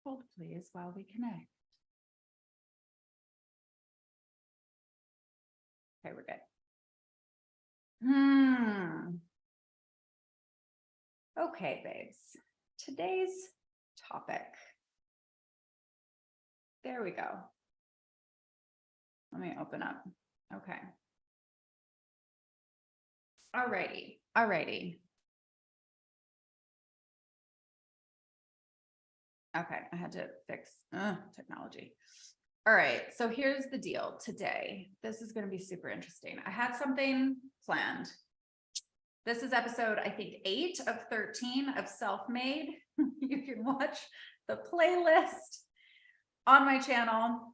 Hold please while we connect. Okay, we're good. Okay, babes. Today's topic. There we go. Let me open up. Okay. Alrighty. Okay, I had to fix technology. All right, so here's the deal today. This is going to be super interesting. I had something planned. This is episode, I think, 8 of 13 of Self-Made. You can watch the playlist on my channel.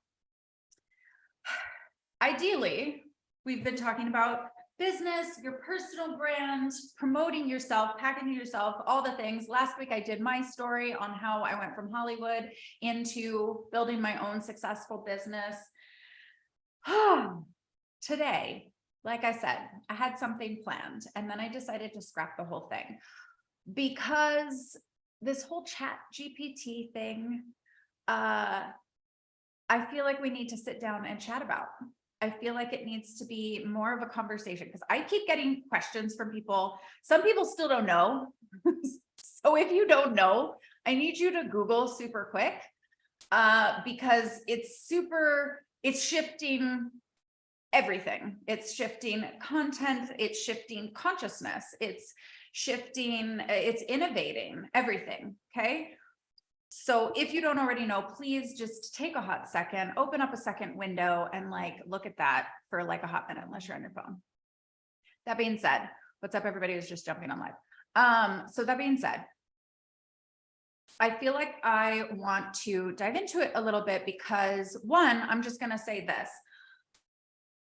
Ideally, we've been talking about business, your personal brand, promoting yourself, packaging yourself, all the things. Last week, I did my story on how I went from Hollywood into building my own successful business. Today, like I said, I had something planned, and then I decided to scrap the whole thing because this whole ChatGPT thing, I feel like we need to sit down and chat about. I feel like it needs to be more of a conversation because I keep getting questions from people. Some people still don't know. So if you don't know, I need you to Google super quick because it's shifting everything. It's shifting content. It's shifting consciousness. It's innovating everything. Okay. So if you don't already know, please just take a hot second, open up a second window and look at that for a hot minute, unless you're on your phone. That being said, what's up, everybody who's just jumping on live. So that being said, I feel like I want to dive into it a little bit because one, I'm just going to say this.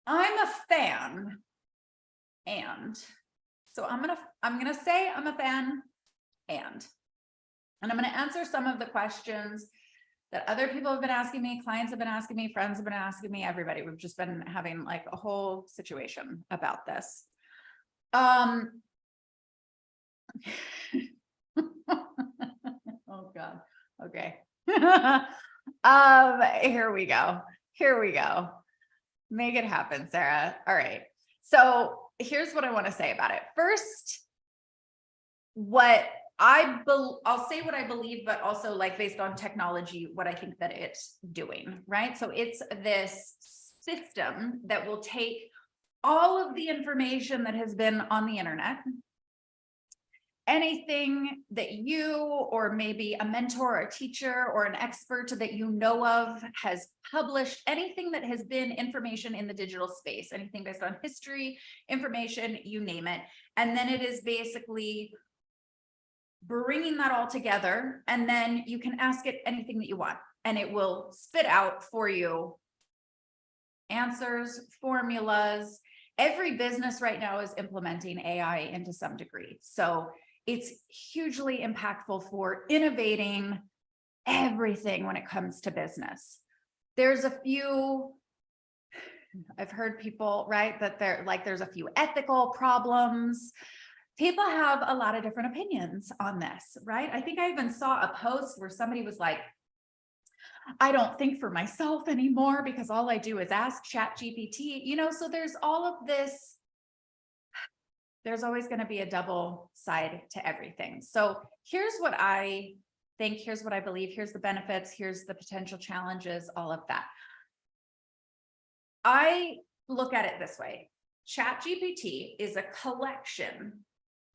I'm a fan. And so I'm going to say I'm a fan and I'm going to answer some of the questions that other people have been asking me, clients have been asking me, friends have been asking me, everybody. We've just been having a whole situation about this. Oh God. Okay. Here we go. Make it happen, Serah. All right. So here's what I want to say about it. First, I'll say what I believe, but also based on technology, what I think that it's doing, right? So it's this system that will take all of the information that has been on the internet, anything that you or maybe a mentor or a teacher or an expert that you know of has published, anything that has been information in the digital space, anything based on history, information, you name it. And then it is basically bringing that all together, and then you can ask it anything that you want, and it will spit out for you answers, formulas. Every business right now is implementing AI into some degree. So it's hugely impactful for innovating everything when it comes to business. There's a few, I've heard people, right, that there's a few ethical problems. People have a lot of different opinions on this, right? I think I even saw a post where somebody was like, I don't think for myself anymore because all I do is ask ChatGPT, so there's all of this. There's always going to be a double side to everything. So here's what I think, here's what I believe, here's the benefits, here's the potential challenges, all of that. I look at it this way. ChatGPT is a collection,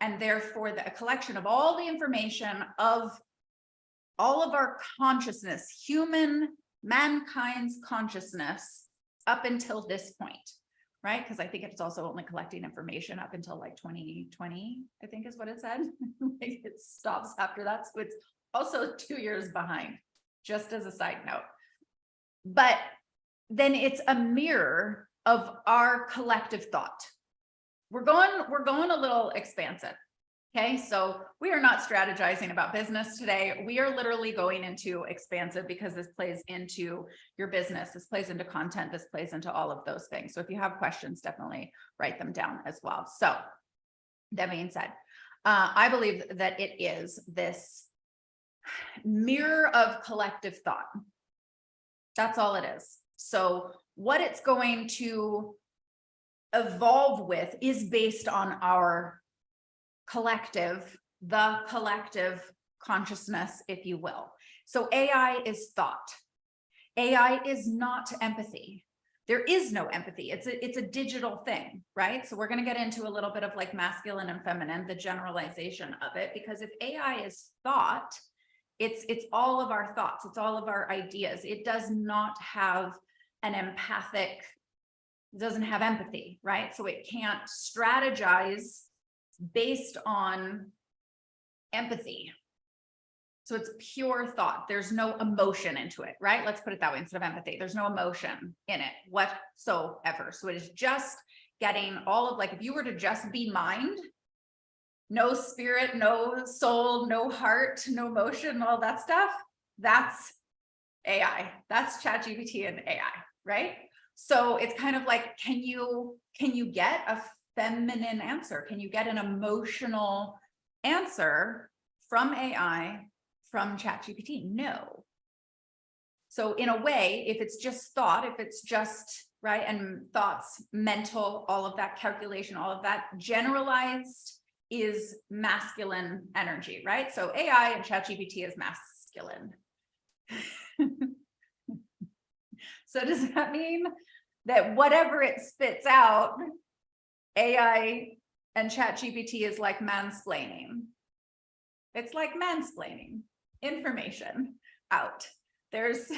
and therefore a collection of all the information of all of our consciousness, mankind's consciousness up until this point, right? Because I think it's also only collecting information up until 2020, I think is what it said. It stops after that. So it's also 2 years behind, just as a side note. But then it's a mirror of our collective thought. We're going a little expansive. Okay, so we are not strategizing about business today. We are literally going into expansive because this plays into your business. This plays into content. This plays into all of those things. So if you have questions, definitely write them down as well. So that being said, I believe that it is this mirror of collective thought. That's all it is. So what it's going to evolve with is based on our the collective consciousness, if you will. So AI is thought. AI is not empathy. There is no empathy. It's a digital thing, right? So we're going to get into a little bit of like masculine and feminine, the generalization of it, because if AI is thought, it's all of our thoughts. It's all of our ideas. It does not have an empathic, doesn't have empathy, right? So it can't strategize based on empathy. So it's pure thought. There's no emotion into it, right? Let's put it that way instead of empathy. There's no emotion in it whatsoever. So it is just getting all of, like, if you were to just be mind, no spirit, no soul, no heart, no motion, all that stuff, that's AI. That's ChatGPT and AI, right? So it's kind of like, can you get a feminine answer? Can you get an emotional answer from AI, from ChatGPT? No. So in a way, if it's just thought, if it's just, right, and thoughts, mental, all of that calculation, all of that generalized is masculine energy, right? So AI and ChatGPT is masculine. So does that mean that whatever it spits out, AI and ChatGPT is like mansplaining? It's like mansplaining information out. It's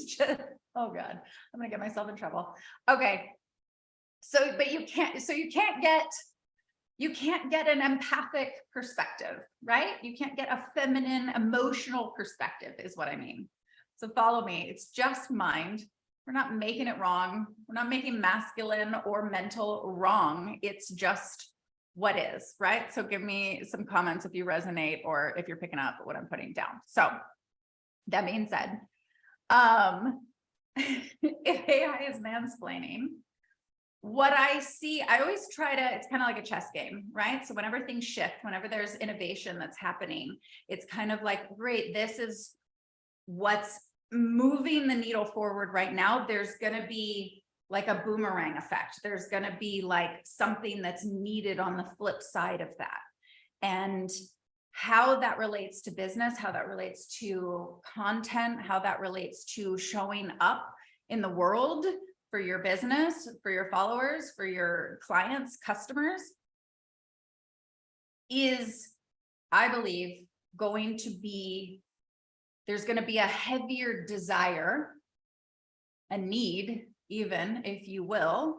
just, oh God, I'm gonna get myself in trouble. Okay. So, but you can't get an empathic perspective, right? You can't get a feminine emotional perspective is what I mean. So follow me. It's just mind. We're not making it wrong. We're not making masculine or mental wrong. It's just what is, right? So give me some comments if you resonate or if you're picking up what I'm putting down. So that being said, if AI is mansplaining, what I see, I always try to, it's kind of like a chess game, right? So whenever things shift, whenever there's innovation that's happening, it's kind of like, great, this is what's moving the needle forward right now. There's going to be like a boomerang effect. There's going to be like something that's needed on the flip side of that. And how that relates to business, how that relates to content, how that relates to showing up in the world for your business, for your followers, for your clients, customers, is, I believe, going to be, there's going to be a heavier desire, a need, even, if you will,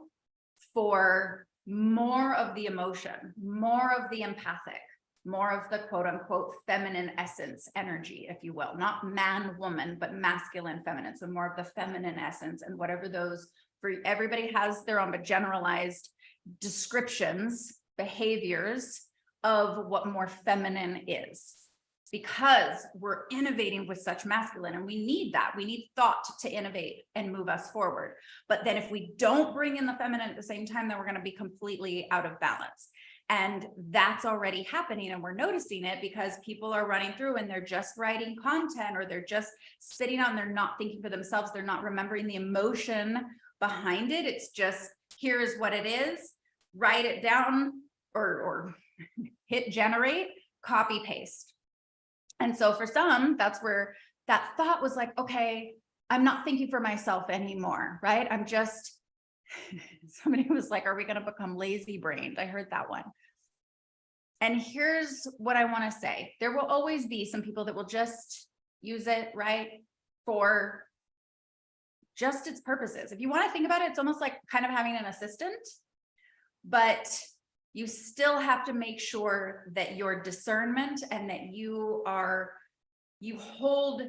for more of the emotion, more of the empathic, more of the quote unquote feminine essence energy, if you will, not man, woman, but masculine, feminine. So more of the feminine essence, and whatever those, for everybody has their own, but generalized descriptions, behaviors of what more feminine is, because we're innovating with such masculine, and we need that. We need thought to innovate and move us forward. But then if we don't bring in the feminine at the same time, then we're going to be completely out of balance. And that's already happening, and we're noticing it because people are running through and they're just writing content, or they're just sitting on, they're not thinking for themselves. They're not remembering the emotion behind it. It's just, here's what it is, write it down, or hit generate, copy paste. And so for some, that's where that thought was like, okay, I'm not thinking for myself anymore, right? I'm just, somebody was like, are we going to become lazy brained? I heard that one. And here's what I want to say. There will always be some people that will just use it, right, for just its purposes. If you want to think about it, it's almost like kind of having an assistant, but you still have to make sure that your discernment and that you hold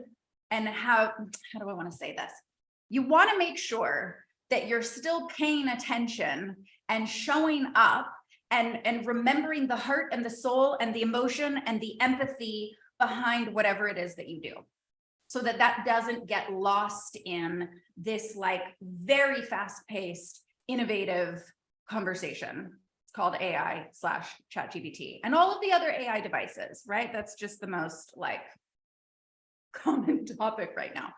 and have, how do I want to say this? You want to make sure that you're still paying attention and showing up and remembering the heart and the soul and the emotion and the empathy behind whatever it is that you do, so that that doesn't get lost in this like very fast-paced, innovative conversation called AI / ChatGPT and all of the other AI devices, right? That's just the most like common topic right now.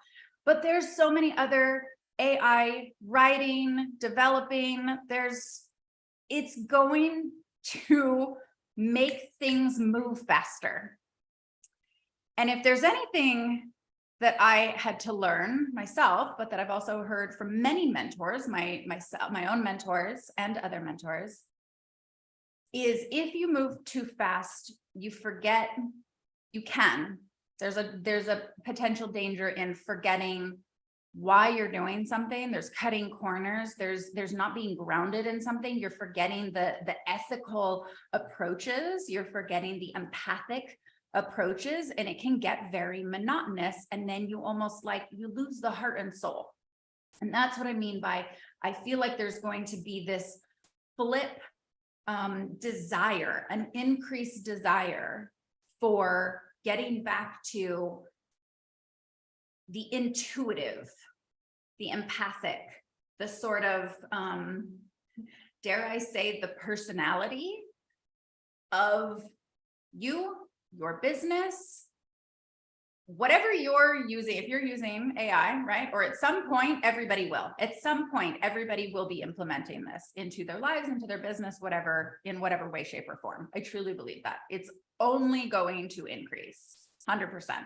But there's so many other AI writing, developing, it's going to make things move faster. And if there's anything that I had to learn myself, but that I've also heard from many mentors, my own mentors and other mentors, is if you move too fast, you forget, there's a potential danger in forgetting why you're doing something. There's cutting corners. There's not being grounded in something. You're forgetting the ethical approaches. You're forgetting the empathic approaches, and it can get very monotonous. And then you almost like you lose the heart and soul. And that's what I mean by, I feel like there's going to be this flip desire, an increased desire for getting back to the intuitive, the empathic, the sort of, dare I say, the personality of you, your business, whatever you're using. If you're using AI, right? Or at some point, everybody will. At some point, everybody will be implementing this into their lives, into their business, whatever, in whatever way, shape, or form. I truly believe that. It's only going to increase, 100%.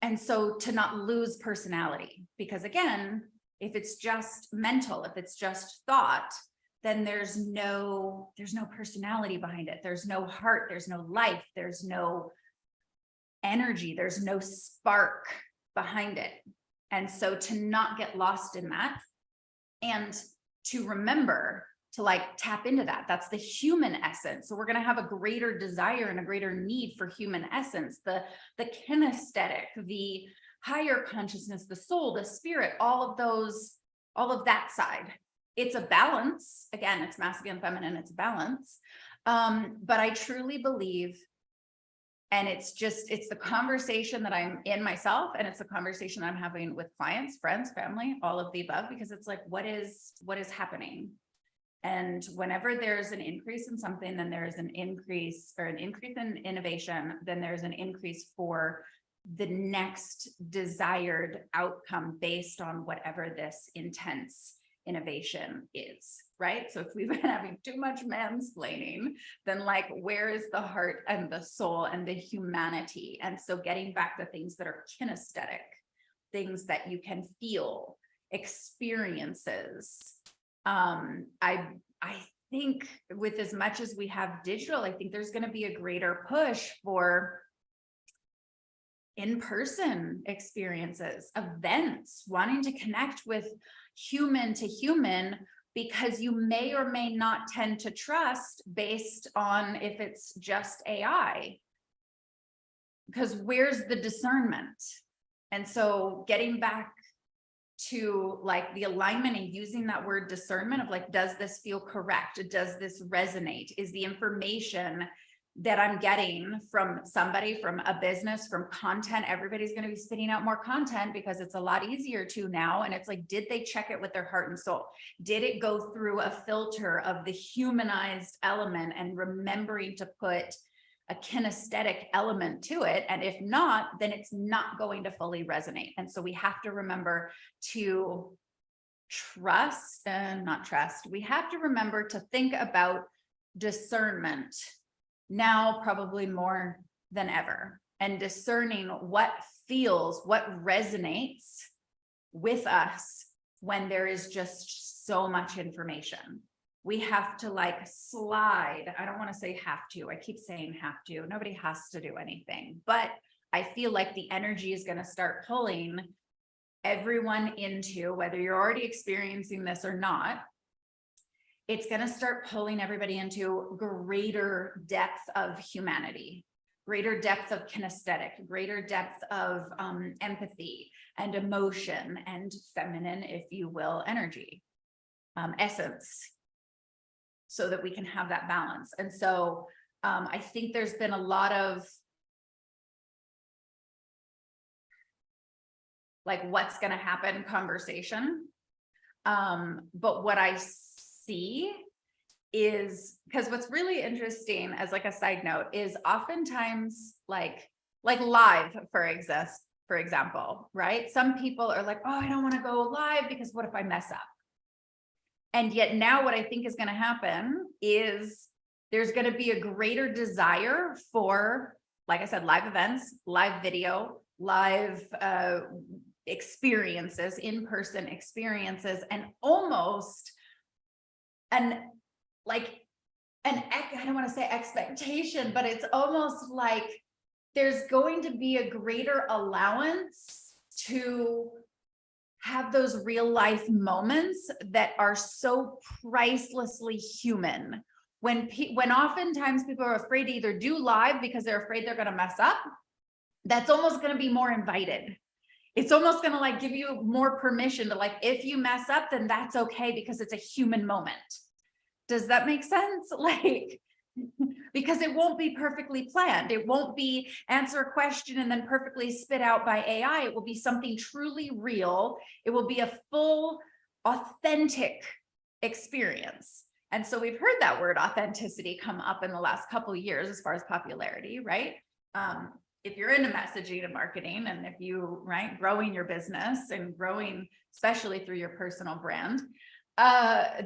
And so to not lose personality, because again, if it's just mental, if it's just thought, then there's no personality behind it. There's no heart, there's no life, there's no energy, there's no spark behind it. And so to not get lost in that and to remember to like tap into that, that's the human essence. So we're going to have a greater desire and a greater need for human essence, the kinesthetic, the higher consciousness, the soul, the spirit, all of that side. It's a balance. Again, it's masculine, feminine, it's a balance. But I truly believe, and it's the conversation that I'm in myself, and it's a conversation I'm having with clients, friends, family, all of the above, because it's like, what is happening? And whenever there's an increase in something, then there's an increase in innovation, then there's an increase for the next desired outcome based on whatever this intense innovation is, right? So if we've been having too much mansplaining, then like, where is the heart and the soul and the humanity? And so getting back to things that are kinesthetic, things that you can feel, experiences. I think with as much as we have digital, I think there's going to be a greater push for in-person experiences, events, wanting to connect with human to human, because you may or may not tend to trust based on if it's just AI, because where's the discernment? And so getting back to like the alignment and using that word discernment of like, does this feel correct? Does this resonate? Is the information that I'm getting from somebody, from a business, from content, everybody's going to be spitting out more content because it's a lot easier to now. And it's like, did they check it with their heart and soul? Did it go through a filter of the humanized element and remembering to put a kinesthetic element to it? And if not, then it's not going to fully resonate. And so we have to remember to trust and not trust. We have to remember to think about discernment now, probably more than ever, and discerning what feels, what resonates with us when there is just so much information. We have to like slide. I don't want to say have to. I keep saying have to. Nobody has to do anything, but I feel like the energy is going to start pulling everyone into, whether you're already experiencing this or not, it's going to start pulling everybody into greater depth of humanity, greater depth of kinesthetic, greater depth of empathy and emotion and feminine, if you will, energy, essence, so that we can have that balance. And so I think there's been a lot of like, what's going to happen conversation. But what I see is, because what's really interesting as like a side note is oftentimes like live, for example, right? Some people are like, oh, I don't want to go live because what if I mess up? And yet now what I think is going to happen is there's going to be a greater desire for, like I said, live events, live video, live experiences, in-person experiences, and almost I don't want to say expectation, but it's almost like there's going to be a greater allowance to have those real life moments that are so pricelessly human. When oftentimes people are afraid to either do live because they're afraid they're going to mess up, that's almost going to be more invited. It's almost going to like give you more permission to like, if you mess up, then that's okay because it's a human moment. Does that make sense? Like, because it won't be perfectly planned. It won't be answer a question and then perfectly spit out by AI. It will be something truly real. It will be a full, authentic experience. And so we've heard that word authenticity come up in the last couple of years as far as popularity, right? If you're into messaging and marketing, and if you, right, growing your business and growing, especially through your personal brand,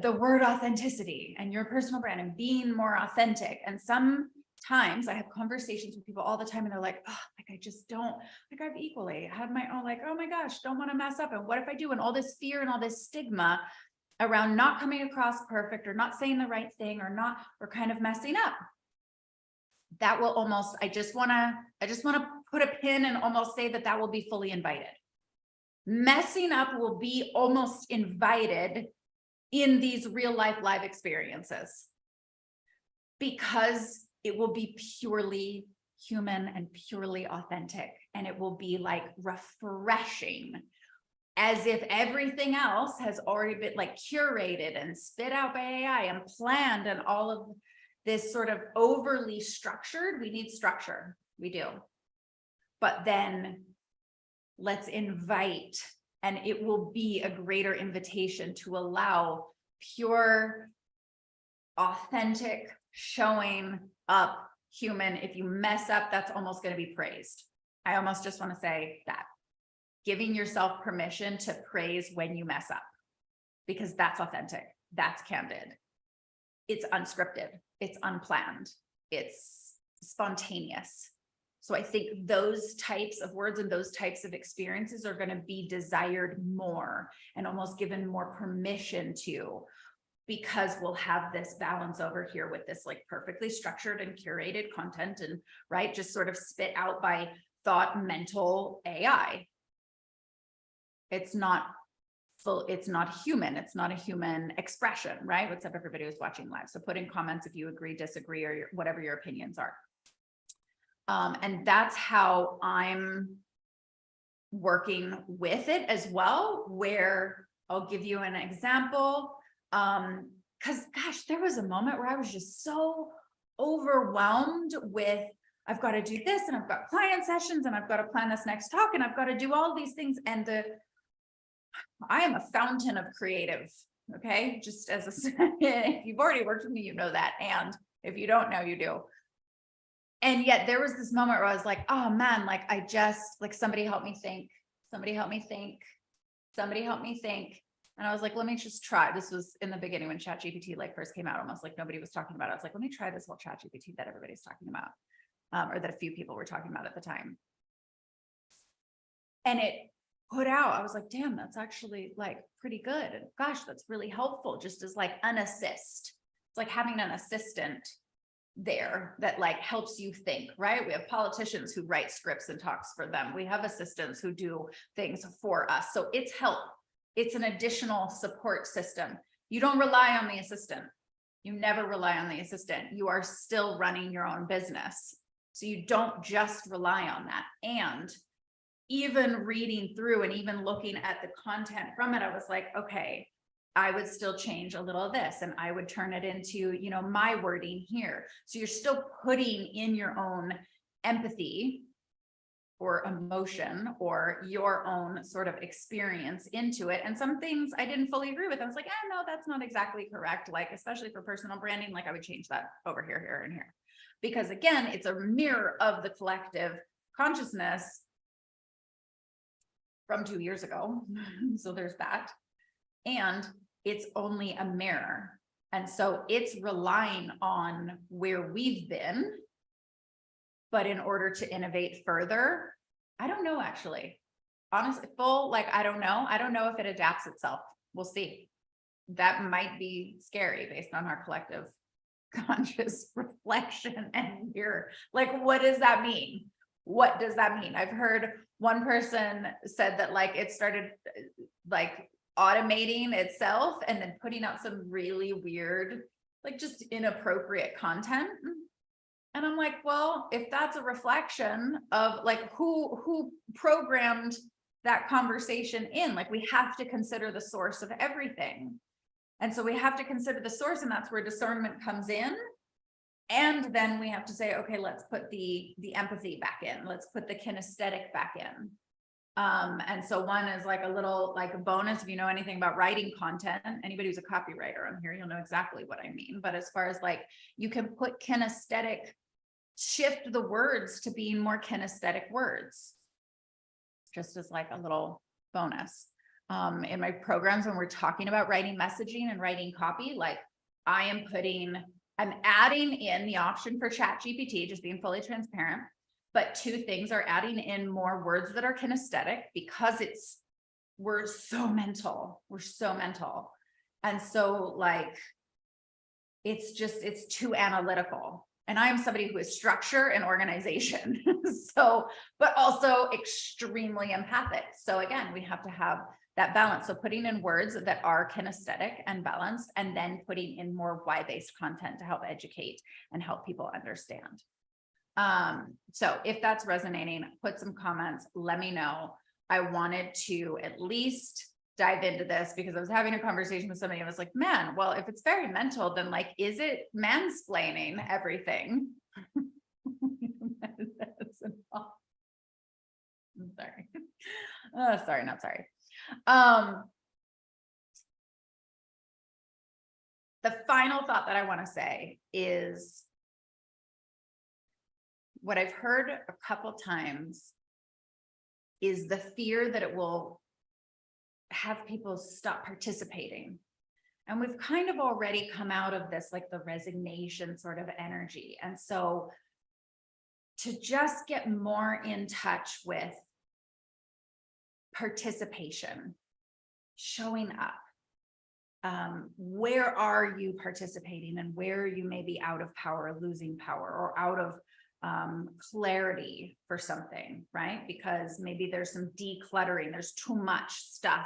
the word authenticity and your personal brand and being more authentic. And sometimes I have conversations with people all the time and they're like, oh, like, I just don't, like, I've equally had my own, like, oh my gosh, don't want to mess up. And what if I do? And all this fear and all this stigma around not coming across perfect or not saying the right thing or kind of messing up. That will almost, I just want to put a pin and almost say that will be fully invited. Messing up will be almost invited in these real life live experiences because it will be purely human and purely authentic. And it will be like refreshing, as if everything else has already been like curated and spit out by AI and planned, and all of this sort of overly structured. We need structure, we do. But then let's invite, and it will be a greater invitation to allow pure, authentic, showing up human. If you mess up, that's almost going to be praised. I almost just want to say that. Giving yourself permission to praise when you mess up, because that's authentic, that's candid. It's unscripted, it's unplanned, it's spontaneous. So I think those types of words and those types of experiences are going to be desired more and almost given more permission to, because we'll have this balance over here with this like perfectly structured and curated content, and right, just sort of spit out by thought mental AI. It's not full, it's not human, it's not a human expression, right? What's up, everybody who's watching live? So put in comments if you agree, disagree, or whatever your opinions are. And that's how I'm working with it as well, where I'll give you an example. Because gosh, there was a moment where I was just so overwhelmed with, I've got to do this, and I've got client sessions, and I've got to plan this next talk, and I've got to do all these things. And I am a fountain of creative. Okay. Just as if you've already worked with me, you know that. And if you don't know, you do. And yet there was this moment where I was like, oh man, like I just, like, somebody help me think, somebody help me think, somebody help me think. And I was like, let me just try. This was in the beginning when ChatGPT like first came out, almost like nobody was talking about it. I was like, let me try this whole ChatGPT that everybody's talking about, or that a few people were talking about at the time. And it put out, I was like, damn, that's actually like pretty good. And gosh, that's really helpful, just as like an assist. It's like having an assistant there that like helps you think, right? We have politicians who write scripts and talks for them. We have assistants who do things for us. So it's help. It's an additional support system. You don't rely on the assistant. You never rely on the assistant. You are still running your own business. So you don't just rely on that. And even reading through and even looking at the content from it, I was like, okay, I would still change a little of this and I would turn it into, you know, my wording here. So you're still putting in your own empathy or emotion or your own sort of experience into it. And some things I didn't fully agree with. I was like, no, that's not exactly correct. Like, especially for personal branding, like I would change that over here, here, and here. Because again, it's a mirror of the collective consciousness from 2 years ago. So there's that. And it's only a mirror. And so it's relying on where we've been. But in order to innovate further, I don't know, actually. Honestly, I don't know. I don't know if it adapts itself. We'll see. That might be scary based on our collective conscious reflection and mirror. Like, what does that mean? What does that mean? I've heard one person said that like it started like automating itself and then putting out some really weird, like just inappropriate content. And I'm like, well, if that's a reflection of like who programmed that conversation in, like we have to consider the source of everything. And so we have to consider the source, and that's where discernment comes in. And then we have to say, okay, let's put the empathy back in. Let's put the kinesthetic back in. And so one is like a little, like a bonus. If you know anything about writing content, anybody who's a copywriter on here, you'll know exactly what I mean. But as far as like, you can put kinesthetic, shift the words to being more kinesthetic words, just as like a little bonus. In my programs, when we're talking about writing messaging and writing copy, like I'm adding in the option for ChatGPT, just being fully transparent. But two things are adding in more words that are kinesthetic, because we're so mental. We're so mental. And so like, it's too analytical. And I am somebody who is structure and organization. So, but also extremely empathic. So again, we have to have that balance. So putting in words that are kinesthetic and balanced, and then putting in more why-based content to help educate and help people understand. So if that's resonating, put some comments, let me know. I wanted to at least dive into this because I was having a conversation with somebody and I was like, man, well, if it's very mental, then like, is it mansplaining everything? I'm sorry. Oh, sorry, not sorry. The final thought that I want to say is what I've heard a couple times is the fear that it will have people stop participating. And we've kind of already come out of this, like the resignation sort of energy. And so to just get more in touch with participation, showing up. Where are you participating, and where you may be out of power, losing power, or out of clarity for something, right? Because maybe there's some decluttering, there's too much stuff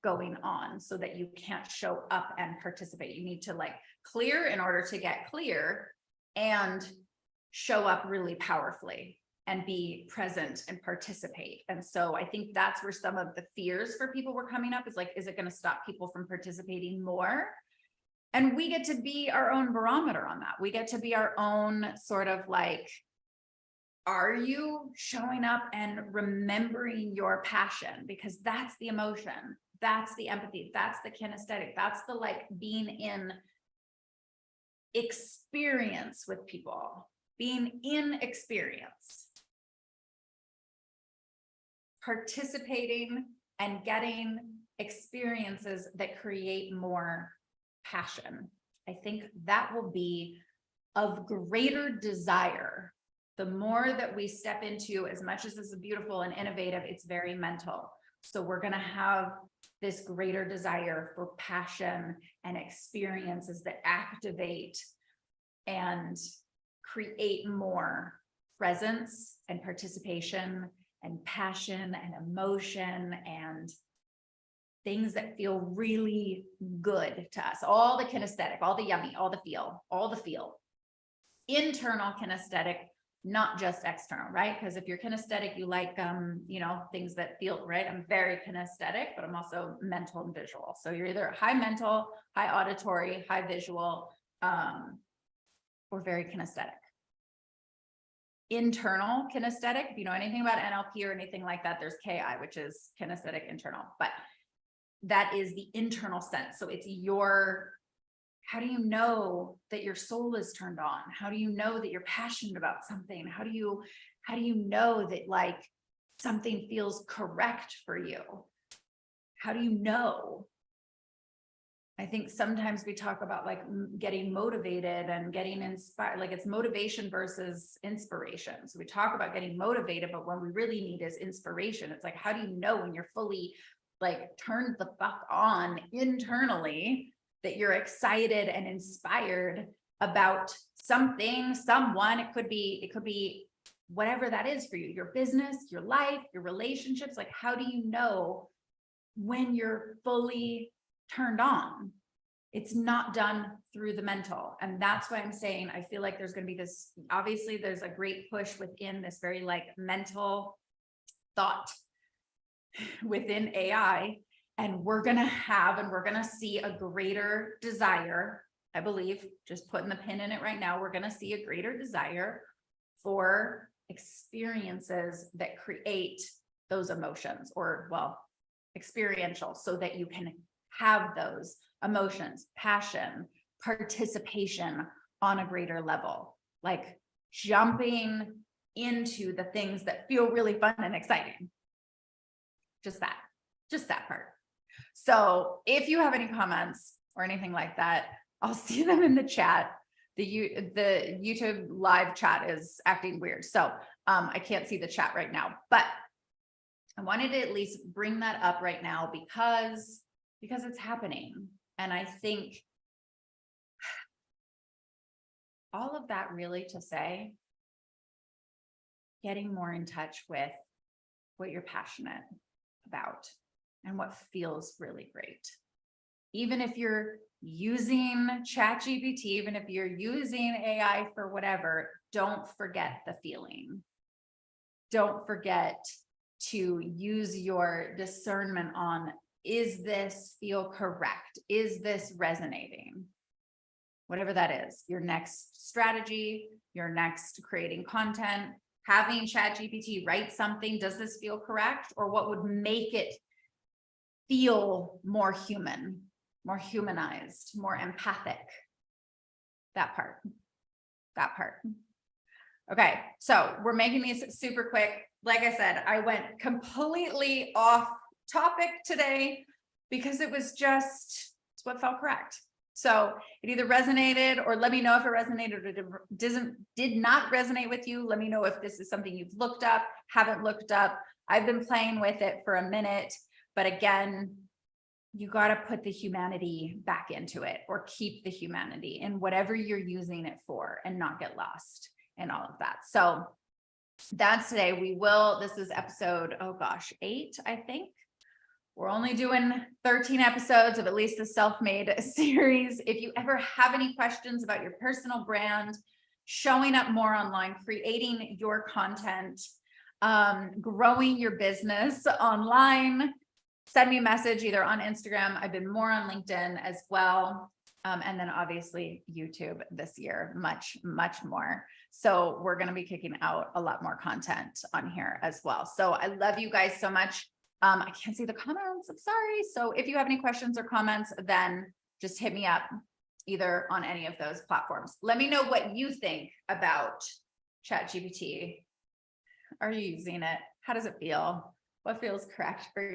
going on so that you can't show up and participate. You need to like clear in order to get clear and show up really powerfully and be present and participate. And so I think that's where some of the fears for people were coming up, is like, is it going to stop people from participating more? And we get to be our own barometer on that. We get to be our own sort of like, are you showing up and remembering your passion? Because that's the emotion, that's the empathy, that's the kinesthetic, that's the like being in experience with people, being in experience, participating and getting experiences that create more passion. I think that will be of greater desire. The more that we step into, as much as this is beautiful and innovative, it's very mental. So we're going to have this greater desire for passion and experiences that activate and create more presence and participation and passion and emotion and things that feel really good to us. All the kinesthetic, all the yummy, all the feel, internal kinesthetic not just external, right? Because if you're kinesthetic, you like, you know, things that feel right. I'm very kinesthetic, but I'm also mental and visual. So you're either high mental, high auditory, high visual, or very kinesthetic. Internal kinesthetic, if you know anything about NLP or anything like that, there's KI, which is kinesthetic internal, but that is the internal sense. So it's your, how do you know that your soul is turned on? How do you know that you're passionate about something? How do you know that like something feels correct for you? How do you know? I think sometimes we talk about like getting motivated and getting inspired, like it's motivation versus inspiration. So we talk about getting motivated, but what we really need is inspiration. It's like, how do you know when you're fully like turned the fuck on internally that you're excited and inspired about something, someone? It could be whatever that is for you, your business, your life, your relationships. Like, how do you know when you're fully turned on? It's not done through the mental. And that's why I'm saying, I feel like there's going to be this, obviously there's a great push within this very like mental thought within AI. And we're going to see a greater desire, I believe, just putting the pin in it right now. We're going to see a greater desire for experiences that create those emotions, or well, experiential, so that you can have those emotions, passion, participation on a greater level, like jumping into the things that feel really fun and exciting. Just that part. So if you have any comments or anything like that, I'll see them in the chat. The YouTube live chat is acting weird. So I can't see the chat right now, but I wanted to at least bring that up right now because it's happening. And I think all of that really to say, getting more in touch with what you're passionate about and what feels really great. Even if you're using ChatGPT, even if you're using AI for whatever, don't forget the feeling. Don't forget to use your discernment on, is this feel correct? Is this resonating? Whatever that is, your next strategy, your next creating content, having ChatGPT write something, does this feel correct? Or what would make it feel more human, more humanized, more empathic? That part. Okay, so we're making these super quick. Like I said, I went completely off topic today because it was just, it's what felt correct. So it either resonated, or let me know if it resonated or did not resonate with you. Let me know if this is something you've looked up, haven't looked up. I've been playing with it for a minute, but again, you got to put the humanity back into it, or keep the humanity in whatever you're using it for, and not get lost in all of that. So that's today. This is episode, 8, I think. We're only doing 13 episodes of at least the Self-Made series. If you ever have any questions about your personal brand, showing up more online, creating your content, growing your business online, send me a message either on Instagram. I've been more on LinkedIn as well. And then obviously YouTube this year, much, much more. So we're going to be kicking out a lot more content on here as well. So I love you guys so much. I can't see the comments. I'm sorry. So if you have any questions or comments, then just hit me up either on any of those platforms. Let me know what you think about ChatGPT. Are you using it? How does it feel? What feels correct for you?